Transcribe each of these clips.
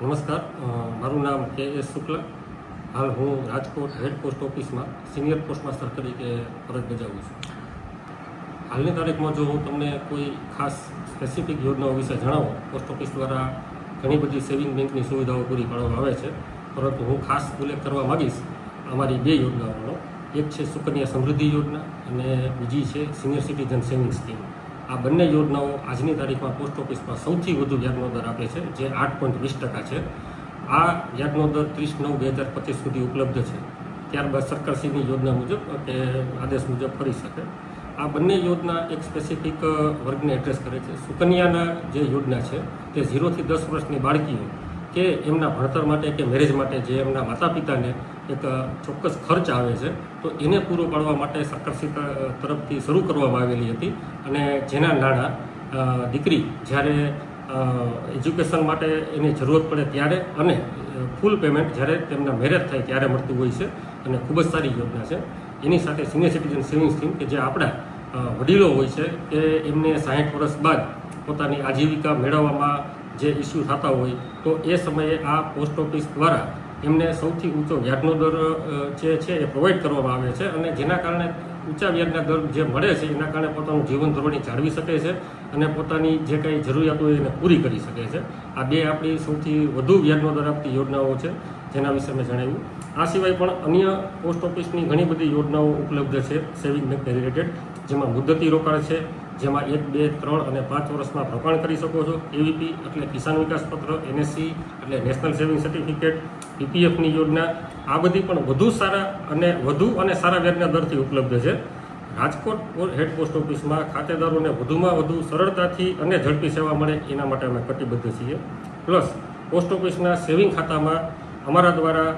નમસ્કાર, મારું નામ કે શુક્લા. હાલ હું રાજકોટ હેડ પોસ્ટ ઓફિસમાં સિનિયર પોસ્ટ માસ્ટર તરીકે ફરજ બજાવું છું. હાલની તારીખમાં જો હું તમને કોઈ ખાસ સ્પેસિફિક યોજનાઓ વિશે જણાવું, પોસ્ટ ઓફિસ દ્વારા ઘણી બધી સેવિંગ બેંકની સુવિધાઓ પૂરી પાડવામાં આવે છે, પરંતુ હું ખાસ ઉલ્લેખ કરવા માગીશ અમારી બે યોજનાઓનો. એક છે સુકન્યા સમૃદ્ધિ યોજના અને બીજી છે સિનિયર સિટીઝન સેવિંગ સ્કીમ. આ બંને યોજનાઓ આજની તારીખમાં પોસ્ટ ઓફિસમાં સૌથી વધુ વ્યાજનો દર આપે છે, જે 8.20% છે. આ વ્યાજનો દર 30/9/2025 સુધી ઉપલબ્ધ છે. ત્યારબાદ સરકારશ્રીની યોજના મુજબ કે આદેશ મુજબ કરી શકે. આ બંને યોજના એક સ્પેસિફિક વર્ગને એડ્રેસ કરે છે. સુકન્યાના જે યોજના છે તે 0 થી 10 વર્ષની બાળકીઓ કે એમના ભણતર માટે કે મેરેજ માટે જે એમના માતા પિતાને એક ચોક્કસ ખર્ચ આવે છે, તો એને પૂરો પાડવા માટે સરકારશ્રી તરફથી શરૂ કરવામાં આવેલી હતી. અને જેના નાણાં દીકરી જ્યારે એજ્યુકેશન માટે એની જરૂરત પડે ત્યારે અને ફૂલ પેમેન્ટ જ્યારે તેમના મેરેજ થાય ત્યારે મળતું હોય છે, અને ખૂબ જ સારી યોજના છે. એની સાથે સિનિયર સિટીઝન સેવિંગ સ્કીમ કે જે આપણા વડીલો હોય છે કે એમને 60 વર્ષ બાદ પોતાની આજીવિકા મેળવવામાં જે ઇસ્યુ થતા હોય, તો એ સમયે આ પોસ્ટ ઓફિસ દ્વારા એમને સૌથી ઊંચો વ્યાજનો દર જે છે એ પ્રોવાઈડ કરવામાં આવે છે, અને જેના કારણે ઊંચા વ્યાજના દર જે મળે છે એના કારણે પોતાનું જીવન ધોરણ જાળવી શકે છે અને પોતાની જે કંઈ જરૂરિયાતો હોય એને પૂરી કરી શકે છે. આ બે આપણી સૌથી વધુ વ્યાજનો દર આપતી યોજનાઓ છે, જેના વિશે મેં જણાવ્યું. આ સિવાય પણ અન્ય પોસ્ટ ઓફિસની ઘણી બધી યોજનાઓ ઉપલબ્ધ છે સેવિંગ બેંકને રિલેટેડ, જેમાં મુદ્દતી રોકાણ છે, જેમાં 1, 2, 3 અને 5 વર્ષમાં રોકાણ કરી શકો છો. એવીપી એટલે કિસાન વિકાસ પત્ર, NSC એટલે નેશનલ સેવિંગ સર્ટિફિકેટ, PPFની યોજના, આ બધી પણ વધુ સારા વ્યાજના દરથી ઉપલબ્ધ છે. રાજકોટ હેડ પોસ્ટ ઓફિસમાં ખાતેદારોને વધુમાં વધુ સરળતાથી અને ઝડપી સેવા મળે એના માટે અમે કટિબદ્ધ છીએ. પ્લસ પોસ્ટ ઓફિસના સેવિંગ ખાતામાં અમારા દ્વારા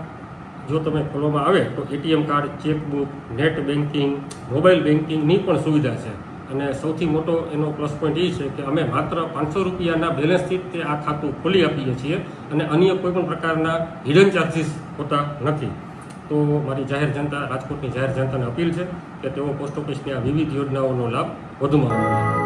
જો તમે ખોલવામાં આવે તો ATM card, chequebook, net banking, mobile બેન્કિંગની પણ સુવિધા છે. અને સૌથી મોટો એનો પ્લસ પોઈન્ટ એ છે કે અમે માત્ર 500 રૂપિયાના બેલેન્સથી તે આ ખાતું ખોલી આપીએ છીએ, અને અન્ય કોઈ પણ પ્રકારના હિડન ચાર્જીસ હોતા નથી. તો મારી રાજકોટની જાહેર જનતાને અપીલ છે કે તેઓ પોસ્ટ ઓફિસની આ વિવિધ યોજનાઓનો લાભ વધુમાં વધુ લે.